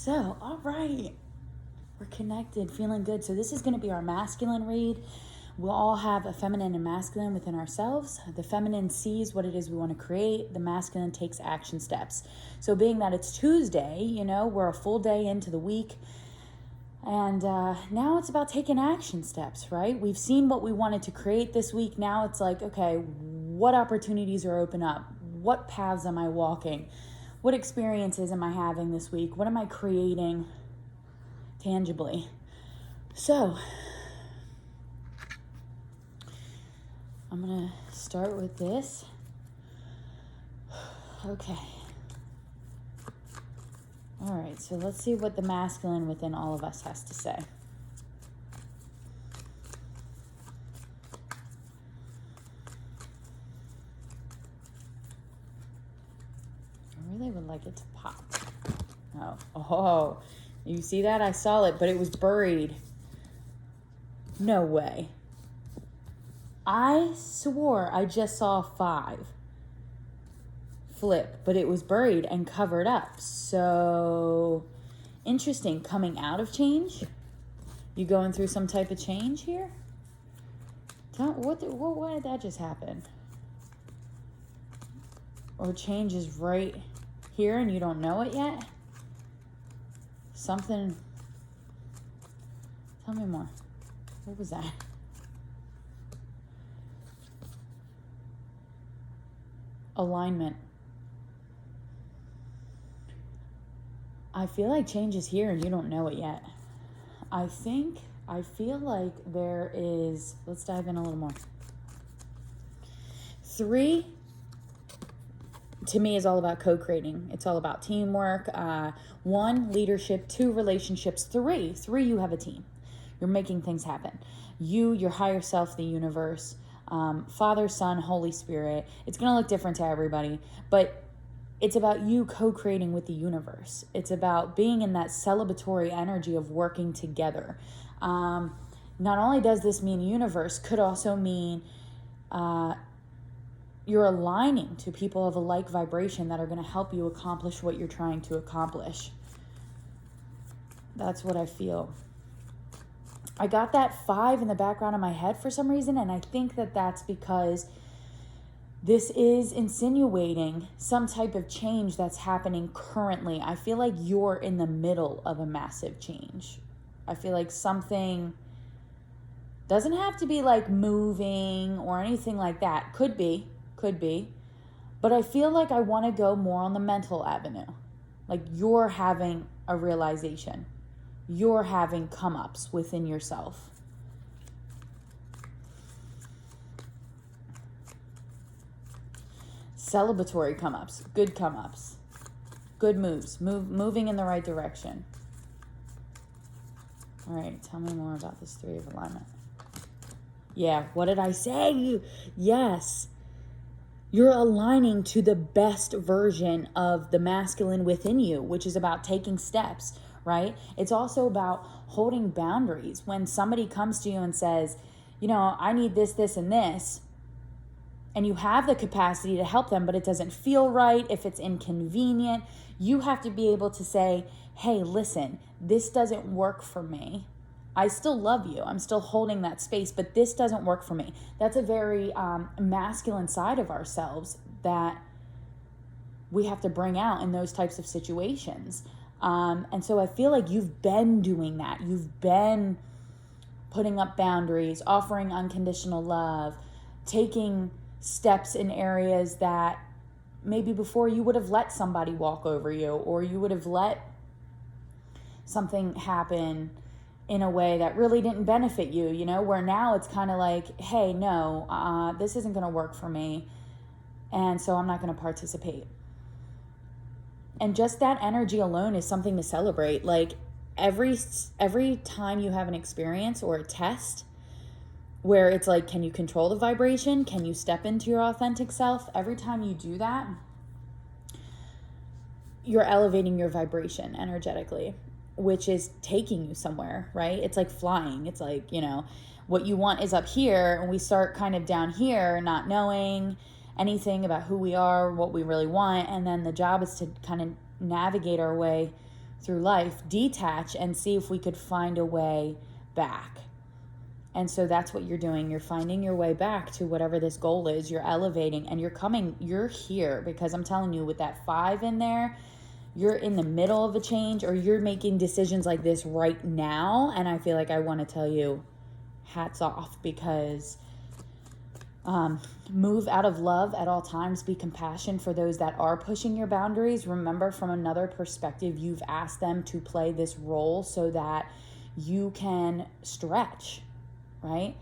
So, all right. We're connected, feeling good. So this is going to be our masculine read. We'll all have a feminine and masculine within ourselves. The feminine sees what it is we want to create. The masculine takes action steps. So being that it's Tuesday, we're a full day into the week. And now it's about taking action steps, right? We've seen what we wanted to create this week. Now it's like, okay, what opportunities are open up? What paths am I walking? What experiences am I having this week? What am I creating tangibly? So I'm going to start with this. Okay. All right, so let's see what the masculine within all of us has to say. I really would like it to pop. Oh, you see that? I saw it, but it was buried. No way. I swore I just saw 5 flip, but it was buried and covered up. So interesting. Coming out of change. You going through some type of change here? Why did that just happen? Or change is right here and you don't know it yet? Something. Tell me more. What was that? Alignment. I feel like change is here and you don't know it yet. I feel like there is, let's dive in a little more. 3, to me, is all about co-creating. It's all about teamwork. 1, leadership. 2, relationships. 3, you have a team. You're making things happen. You, your higher self, the universe, Father, Son, Holy Spirit. It's going to look different to everybody, but it's about you co-creating with the universe. It's about being in that celebratory energy of working together. Not only does this mean universe, could also mean you're aligning to people of a like vibration that are going to help you accomplish what you're trying to accomplish. That's what I feel. I got that 5 in the background of my head for some reason, and I think that that's because this is insinuating some type of change that's happening currently. I feel like you're in the middle of a massive change. I feel like something doesn't have to be like moving or anything like that. Could be. But I feel like I want to go more on the mental avenue. Like you're having a realization. You're having come-ups within yourself. Celebratory come-ups, good come-ups, good moves, moving in the right direction. All right, tell me more about this 3 of alignment. Yeah, what did I say? Yes. You're aligning to the best version of the masculine within you, which is about taking steps, right? It's also about holding boundaries. When somebody comes to you and says, I need this, this, and this, and you have the capacity to help them, but it doesn't feel right, if it's inconvenient, you have to be able to say, hey, listen, this doesn't work for me. I still love you. I'm still holding that space, but this doesn't work for me. That's a very masculine side of ourselves that we have to bring out in those types of situations. And so I feel like you've been doing that. You've been putting up boundaries, offering unconditional love, taking steps in areas that maybe before you would have let somebody walk over you, or you would have let something happen in a way that really didn't benefit you, where now it's kind of like, hey, no, this isn't going to work for me. And so I'm not going to participate. And just that energy alone is something to celebrate. Like every time you have an experience or a test where it's like, can you control the vibration? Can you step into your authentic self? Every time you do that, you're elevating your vibration energetically, which is taking you somewhere, right? It's like flying. It's like, what you want is up here, and we start kind of down here, not knowing anything about who we are, what we really want. And then the job is to kind of navigate our way through life, detach and see if we could find a way back. And so that's what you're doing. You're finding your way back to whatever this goal is. You're elevating and you're here because I'm telling you, with that 5 in there, you're in the middle of a change, or you're making decisions like this right now. And I feel like I want to tell you, hats off, because move out of love at all times. Be compassion for those that are pushing your boundaries. Remember, from another perspective, you've asked them to play this role so that you can stretch, right?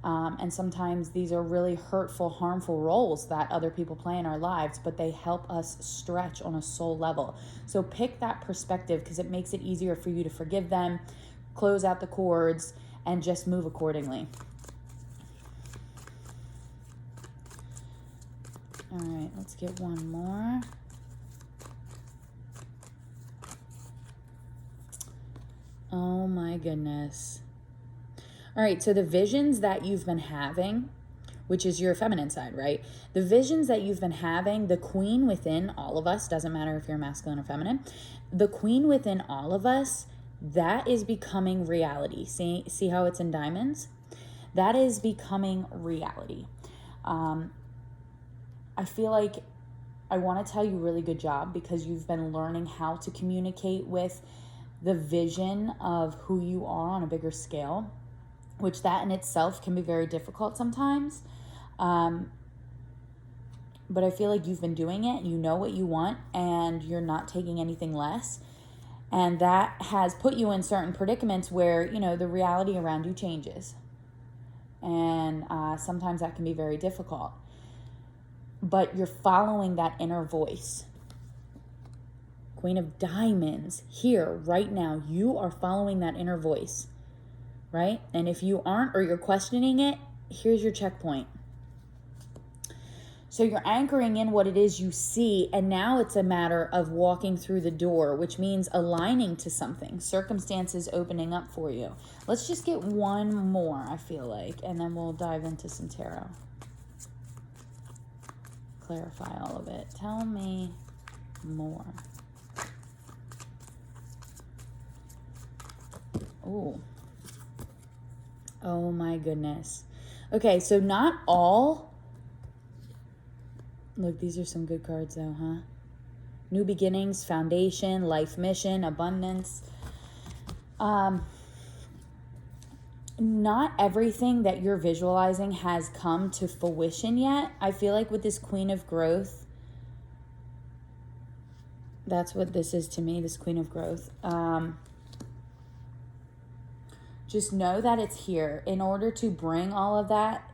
And sometimes these are really hurtful, harmful roles that other people play in our lives, but they help us stretch on a soul level. So pick that perspective, because it makes it easier for you to forgive them, close out the cords, and just move accordingly. All right, let's get one more. Oh my goodness. All right, so the visions that you've been having, which is your feminine side, right? The visions that you've been having, the queen within all of us, doesn't matter if you're masculine or feminine, the queen within all of us, that is becoming reality. See how it's in diamonds? That is becoming reality. I feel like I want to tell you really good job, because you've been learning how to communicate with the vision of who you are on a bigger scale, which that in itself can be very difficult sometimes. But I feel like you've been doing it, you know what you want, and you're not taking anything less. And that has put you in certain predicaments where, the reality around you changes. And sometimes that can be very difficult. But you're following that inner voice. Queen of Diamonds, here, right now, you are following that inner voice, right? And if you aren't, or you're questioning it, here's your checkpoint. So you're anchoring in what it is you see, and now it's a matter of walking through the door, which means aligning to something, circumstances opening up for you. Let's just get one more, I feel like, and then we'll dive into some tarot. Clarify all of it. Tell me more. Oh my goodness. Okay, so not all. Look, these are some good cards though, huh? New beginnings, foundation, life mission, abundance. Not everything that you're visualizing has come to fruition yet. I feel like with this Queen of Growth, that's what this is to me, this Queen of Growth. Just know that it's here. In order to bring all of that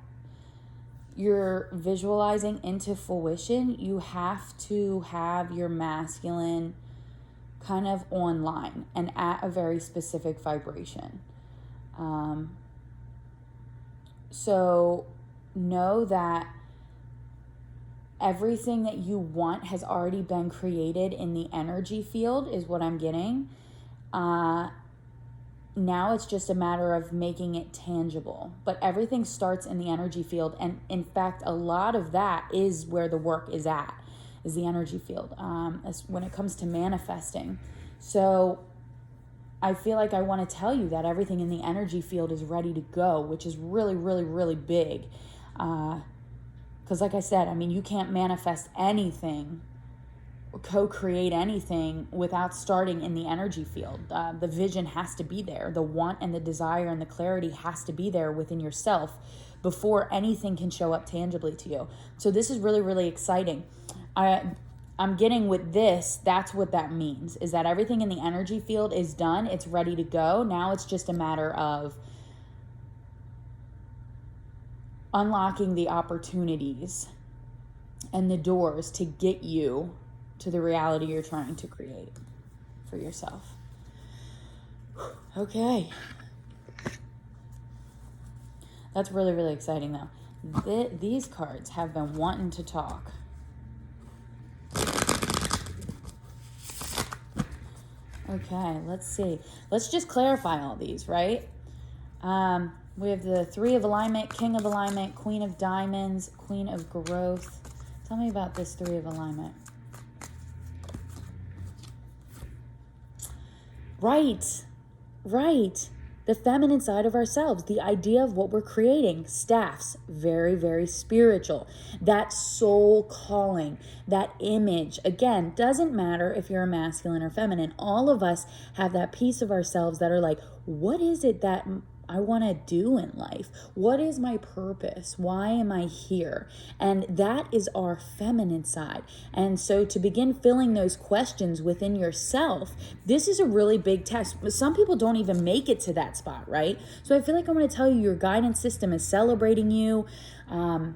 you're visualizing into fruition, you have to have your masculine kind of online and at a very specific vibration. So know that everything that you want has already been created in the energy field, is what I'm getting. Now it's just a matter of making it tangible. But everything starts in the energy field. And in fact, a lot of that is where the work is at, is the energy field, when it comes to manifesting. So I feel like I want to tell you that everything in the energy field is ready to go, which is really, really, really big. Because like I said, you can't manifest anything, co-create anything without starting in the energy field. The vision has to be there. The want and the desire and the clarity has to be there within yourself before anything can show up tangibly to you. So this is really, really exciting. I'm getting with this, that's what that means, is that everything in the energy field is done. It's ready to go. Now it's just a matter of unlocking the opportunities and the doors to get you to the reality you're trying to create for yourself. Okay. That's really, really exciting though. These cards have been wanting to talk. Okay, let's see. Let's just clarify all these, right? We have the Three of Alignment, King of Alignment, Queen of Diamonds, Queen of Growth. Tell me about this Three of Alignment. Right. Right. The feminine side of ourselves, the idea of what we're creating, staffs, very, very spiritual. That soul calling, that image, again, doesn't matter if you're a masculine or feminine. All of us have that piece of ourselves that are like, what is it that I want to do in life? What is my purpose? Why am I here? And that is our feminine side. And so to begin filling those questions within yourself, this is a really big test. Some people don't even make it to that spot, right? So I feel like I want to tell you, your guidance system is celebrating you. You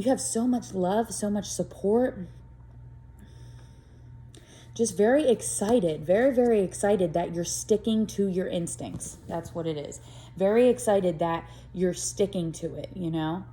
have so much love, so much support. Just very excited, very, very excited that you're sticking to your instincts. That's what it is. Very excited that you're sticking to it, you know?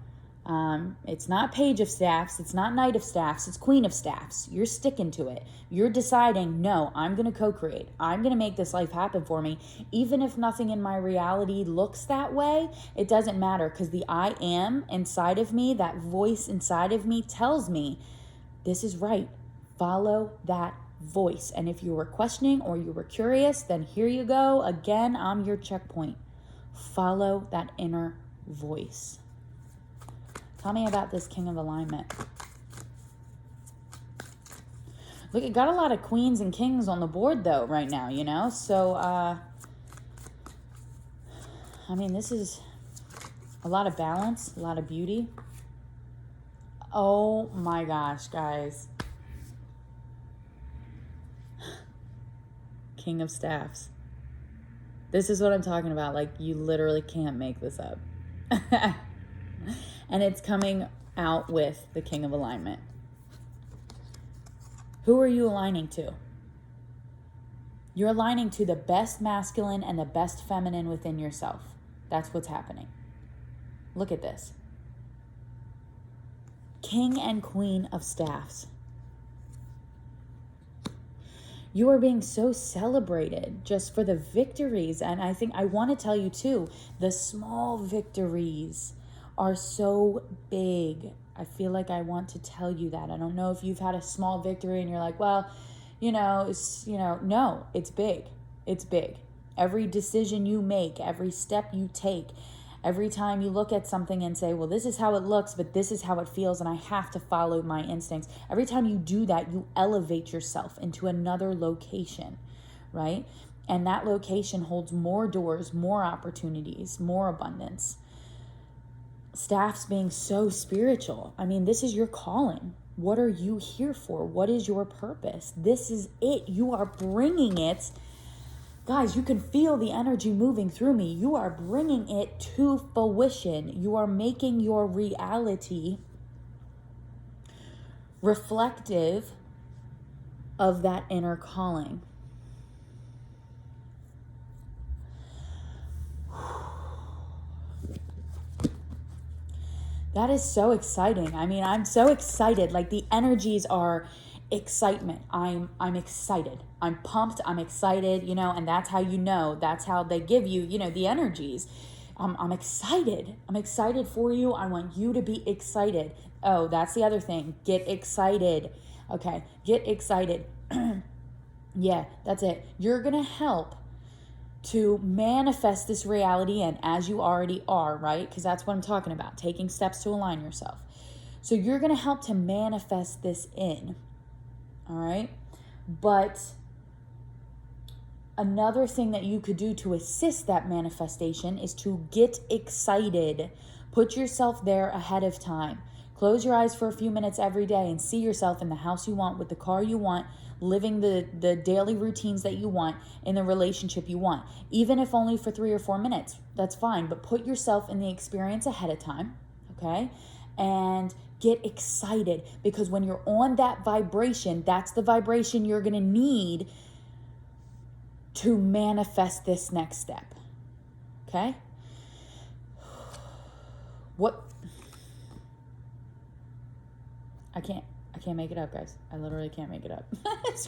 It's not Page of Staffs. It's not Knight of Staffs. It's Queen of Staffs. You're sticking to it. You're deciding, no, I'm going to co-create. I'm going to make this life happen for me. Even if nothing in my reality looks that way, it doesn't matter, because the I am inside of me, that voice inside of me tells me this is right. Follow that voice. And if you were questioning or you were curious, then here you go. Again, I'm your checkpoint. Follow that inner voice. Tell me about this King of Alignment. Look, it got a lot of queens and kings on the board though right now, you know? So, I mean, this is a lot of balance, a lot of beauty. Oh my gosh, guys. King of Staffs. This is what I'm talking about. Like, you literally can't make this up. And it's coming out with the King of Alignment. Who are you aligning to? You're aligning to the best masculine and the best feminine within yourself. That's what's happening. Look at this. King and Queen of Staffs. You are being so celebrated just for the victories. And I think I want to tell you too, the small victories are so big. I feel like I want to tell you that. I don't know if you've had a small victory and you're like, well, no, it's big. It's big. Every decision you make, every step you take, every time you look at something and say, well, this is how it looks, but this is how it feels, and I have to follow my instincts. Every time you do that, you elevate yourself into another location, right? And that location holds more doors, more opportunities, more abundance. Staffs being so spiritual. I mean, this is your calling. What are you here for? What is your purpose? This is it. You are bringing it. Guys, you can feel the energy moving through me. You are bringing it to fruition. You are making your reality reflective of that inner calling. That is so exciting. I mean, I'm so excited. Like, the energies are excitement. I'm excited. I'm pumped. I'm excited, and that's how that's how they give you, the energies. I'm excited. I'm excited for you. I want you to be excited. Oh, that's the other thing. Get excited. Okay. Get excited. Yeah, that's it. You're going to help to manifest this reality in, as you already are, right? Because that's what I'm talking about, taking steps to align yourself. So you're going to help to manifest this in, all right? But another thing that you could do to assist that manifestation is to get excited. Put yourself there ahead of time. Close your eyes for a few minutes every day and see yourself in the house you want, with the car you want, living the daily routines that you want, in the relationship you want. Even if only for 3 or 4 minutes, that's fine. But put yourself in the experience ahead of time, okay? And get excited, because when you're on that vibration, that's the vibration you're going to need to manifest this next step, okay? What? I can't make it up, guys. I literally can't make it up.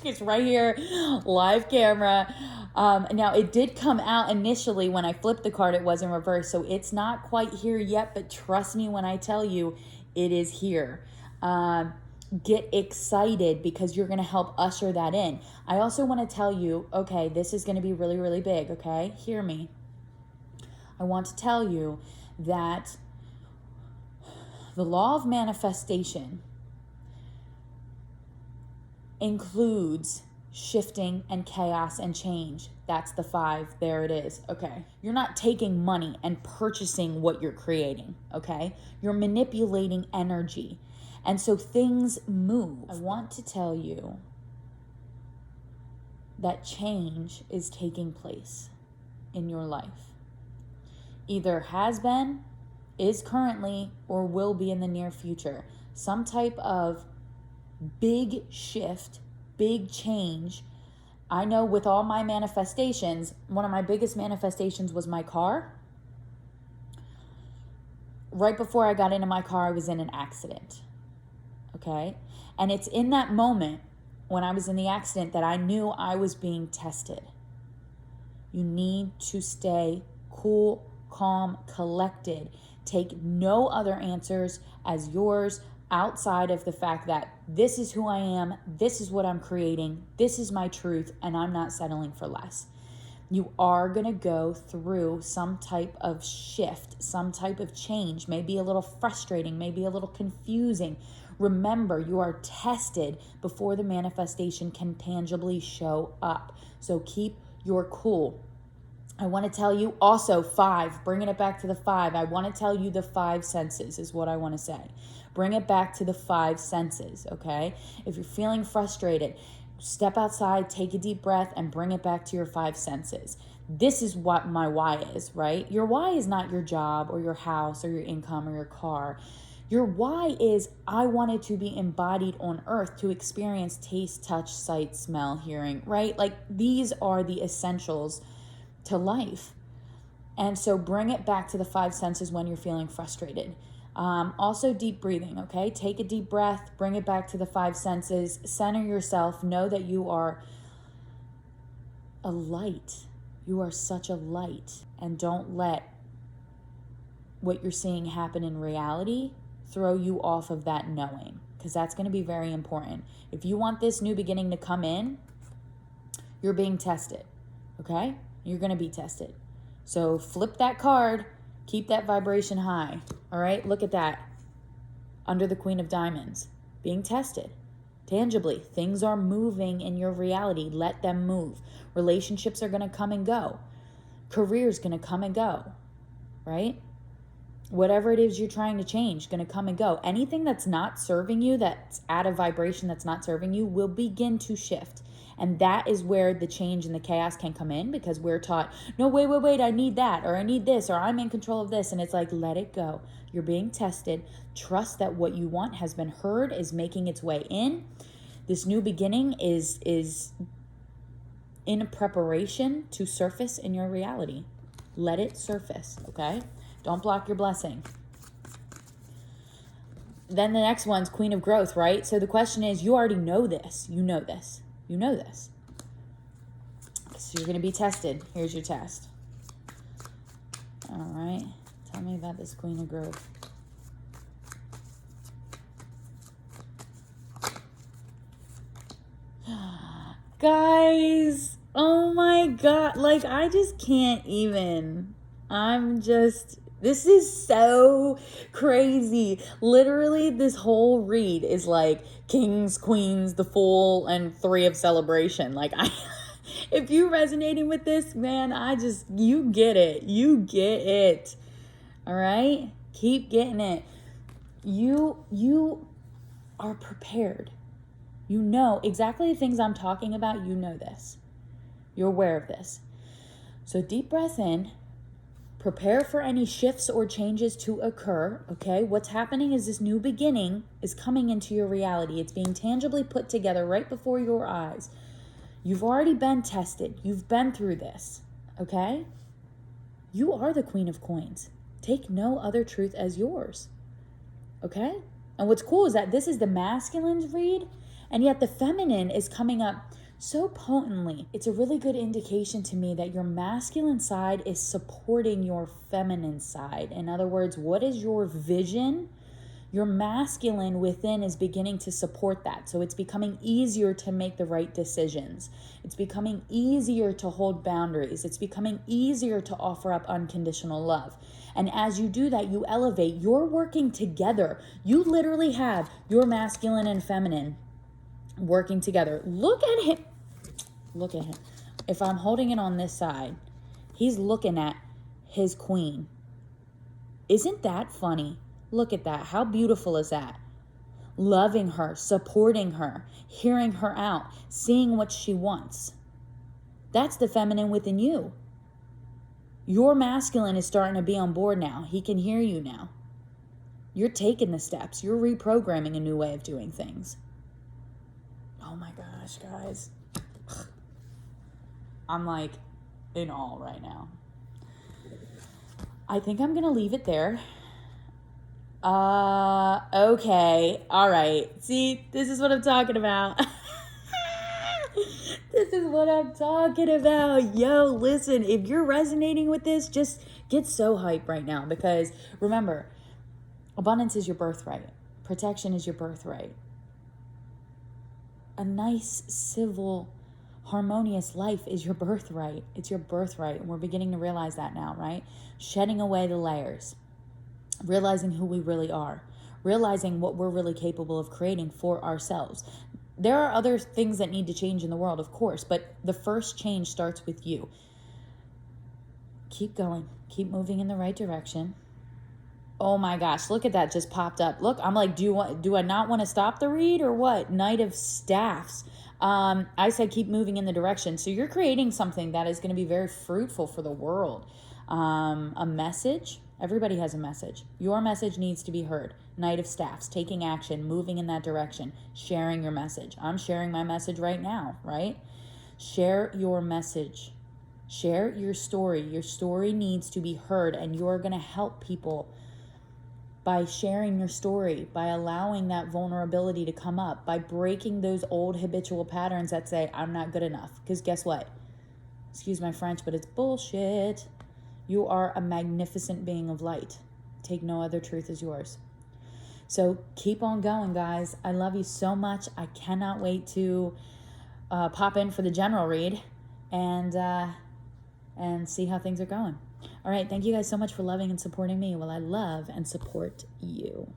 It's right here, live camera. Now, it did come out initially when I flipped the card. It was in reverse, so it's not quite here yet, but trust me when I tell you, it is here. get excited because you're going to help usher that in. I also want to tell you, okay, this is going to be really, really big, okay? Hear me. I want to tell you that the law of manifestation includes shifting and chaos and change. That's the 5. There it is. Okay. You're not taking money and purchasing what you're creating. Okay. You're manipulating energy. And so things move. I want to tell you that change is taking place in your life. Either has been, is currently, or will be in the near future. Some type of big shift, big change. I know with all my manifestations, one of my biggest manifestations was my car. Right before I got into my car, I was in an accident. Okay? And it's in that moment when I was in the accident that I knew I was being tested. You need to stay cool, calm, collected. Take no other answers as yours outside of the fact that this is who I am, this is what I'm creating, this is my truth, and I'm not settling for less. You are going to go through some type of shift, some type of change, maybe a little frustrating, maybe a little confusing. Remember, you are tested before the manifestation can tangibly show up. So keep your cool. I want to tell you also 5, bringing it back to the 5. I want to tell you the 5 senses is what I want to say. Bring it back to the 5 senses, okay? If you're feeling frustrated, step outside, take a deep breath, and bring it back to your 5 senses. This is what my why is, right? Your why is not your job or your house or your income or your car. Your why is I wanted to be embodied on earth to experience taste, touch, sight, smell, hearing, right? Like these are the essentials to life. And so bring it back to the 5 senses when you're feeling frustrated. Also deep breathing, okay? Take a deep breath, bring it back to the 5 senses, center yourself, know that you are a light. You are such a light, and don't let what you're seeing happen in reality throw you off of that knowing, because that's going to be very important. If you want this new beginning to come in, you're being tested, okay? You're going to be tested. So flip that card, keep that vibration high, all right? Look at that. Under the Queen of Diamonds, being tested. Tangibly, things are moving in your reality. Let them move. Relationships are going to come and go. Career's going to come and go, right? Whatever it is you're trying to change, going to come and go. Anything that's not serving you, that's out of vibration, that's not serving you, will begin to shift. And that is where the change and the chaos can come in, because we're taught, no, wait, I need that, or I need this, or I'm in control of this. And it's like, let it go. You're being tested. Trust that what you want has been heard, is making its way in. This new beginning is in preparation to surface in your reality. Let it surface, okay? Don't block your blessing. Then the next one's Queen of Growth, right? So the question is, you already know this. You know this. You know this. So you're going to be tested. Here's your test. All right. Tell me about this Queen of Growth. Guys, oh my God. Like, I just can't even. This is so crazy. Literally, this whole read is like Kings, Queens, the Fool, and 3 of Celebration. Like, if you're resonating with this, man, you get it. You get it. All right? Keep getting it. You are prepared. You know exactly the things I'm talking about. You know this. You're aware of this. So deep breath in. Prepare for any shifts or changes to occur, okay? What's happening is this new beginning is coming into your reality. It's being tangibly put together right before your eyes. You've already been tested. You've been through this, okay? You are the Queen of Coins. Take no other truth as yours, okay? And what's cool is that this is the masculine's read, and yet the feminine is coming up so potently. It's a really good indication to me that your masculine side is supporting your feminine side. In other words, what is your vision Your masculine within is beginning to support that. So it's becoming easier to make the right decisions. It's becoming easier to hold boundaries. It's becoming easier to offer up unconditional love. And as you do that, you elevate. You're working together. You literally have your masculine and feminine working together. Look at him. Look at him. If I'm holding it on this side, he's looking at his queen. Isn't that funny? Look at that. How beautiful is that? Loving her, supporting her, hearing her out, seeing what she wants. That's the feminine within you. Your masculine is starting to be on board now. He can hear you now. You're taking the steps. You're reprogramming a new way of doing things. Oh my gosh, guys. I'm like in awe right now. I think I'm going to leave it there. Okay. All right. See, this is what I'm talking about. This is what I'm talking about. Yo, listen, if you're resonating with this, just get so hyped right now, because remember, abundance is your birthright. Protection is your birthright. A nice, civil, harmonious life is your birthright. It's your birthright. And we're beginning to realize that now, right? Shedding away the layers, realizing who we really are, realizing what we're really capable of creating for ourselves. There are other things that need to change in the world, of course, but the first change starts with you. Keep going. Keep moving in the right direction. Oh my gosh, look at that, just popped up. Look, I'm like, do I not want to stop the read or what? Knight of Staffs. I said keep moving in the direction. So you're creating something that is going to be very fruitful for the world. A message. Everybody has a message. Your message needs to be heard. Knight of Staffs, taking action, moving in that direction, sharing your message. I'm sharing my message right now, right? Share your message. Share your story. Your story needs to be heard, and you're going to help people by sharing your story, by allowing that vulnerability to come up, by breaking those old habitual patterns that say, I'm not good enough. Because guess what? Excuse my French, but it's bullshit. You are a magnificent being of light. Take no other truth as yours. So keep on going, guys. I love you so much. I cannot wait to pop in for the general read and see how things are going. All right. Thank you guys so much for loving and supporting me while I love and support you.